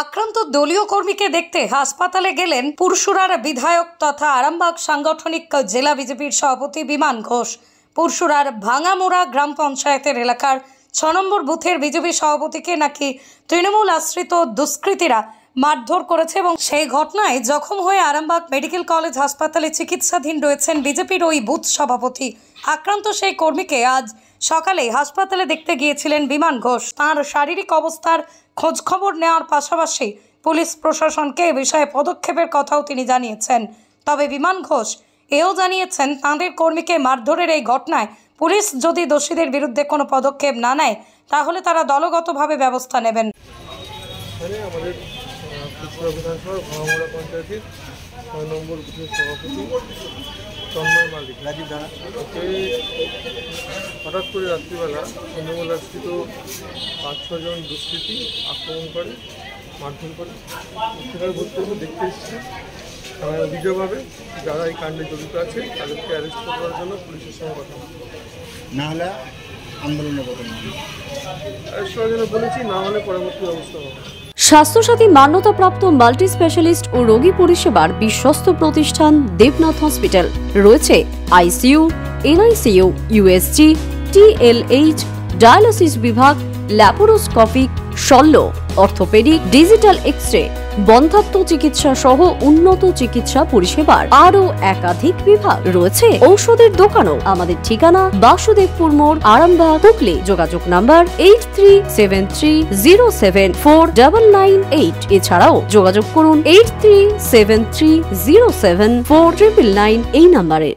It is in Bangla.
আক্রান্ত দলীয় কর্মীকে দেখতে হাসপাতালে গেলেন পুরসুরার বিধায়ক তথা আরামবাগ সাংগঠনিক জেলা বিজেপির সভাপতি বিমান ঘোষ। পুরসুরার ভাঙামোড়া গ্রাম পঞ্চায়েতের এলাকার ৬ নম্বর বুথের বিজেপি সভাপতিকে নাকি তৃণমূল আশ্রিত দুষ্কৃতীরা মারধর করেছে এবং সেই ঘটনায় জখম হয়ে আরামবাগ মেডিকেল কলেজ হাসপাতালে চিকিৎসাধীন রয়েছেন বিজেপির ওই বুথ সভাপতি। আক্রান্ত সেই কর্মীকে আজ সকালে হাসপাতালে দেখতে গিয়েছিলেন বিমান ঘোষ। তাঁর শারীরিক অবস্থার খোঁজ খবর নেওয়ার পাশাপাশি পুলিশ প্রশাসনকে এ বিষয়ে পদক্ষেপের কথাও তিনি জানিয়েছেন। তবে বিমান ঘোষ এও জানিয়েছেন, তাঁদের কর্মীকে মারধরের এই ঘটনায় পুলিশ যদি দোষীদের বিরুদ্ধে কোনো পদক্ষেপ না নেয় তাহলে তারা দলগতভাবে ব্যবস্থা নেবেন। আমাদের পুরসুরা বিধানসভার ভাঙামোড়া পঞ্চায়েতের ৬ নম্বর বুথের সভাপতি তন্ময় মালিক রাজীব দানা ওকে হঠাৎ করে রাত্রিবেলা তৃণমূল আশ্রিত ৫-৬ জন দুষ্কৃতী আক্রমণ করে, মারধর করে। সেখানে ভর্তি দেখতে এসেছে। আমার অভিযোগ হবে যারা এই কাণ্ডে জড়িত আছে তাদেরকে অ্যারেস্ট করার জন্য পুলিশের সঙ্গে কথা না হলে আন্দোলনে অ্যারেস্ট করার জন্য বলেছি, না হলে পরবর্তী ব্যবস্থা হবে। স্বাস্থ্যসাথী মান্যতাপ্রাপ্ত মাল্টি স্পেশালিস্ট ও রোগী পরিষেবার বিশ্বস্ত প্রতিষ্ঠান দেবনাথ হসপিটাল। রয়েছে ICU, NICU, USG, TLH, dialysis বিভাগ, ল্যাপারোস্কোপিক, শল্য, অর্থোপেডিক, ডিজিটাল এক্স-রে, বন্ধ্যাত্ব চিকিৎসা সহ উন্নত চিকিৎসা পরিষেবার আরও একাধিক বিভাগ রয়েছে। ঔষধের দোকানও। আমাদের ঠিকানা বাসুদেবপুর মোড়, আরামবাগ, হুগলি। যোগাযোগ নাম্বার 8373074998। এছাড়াও যোগাযোগ করুন 8373074999 এই নাম্বারে।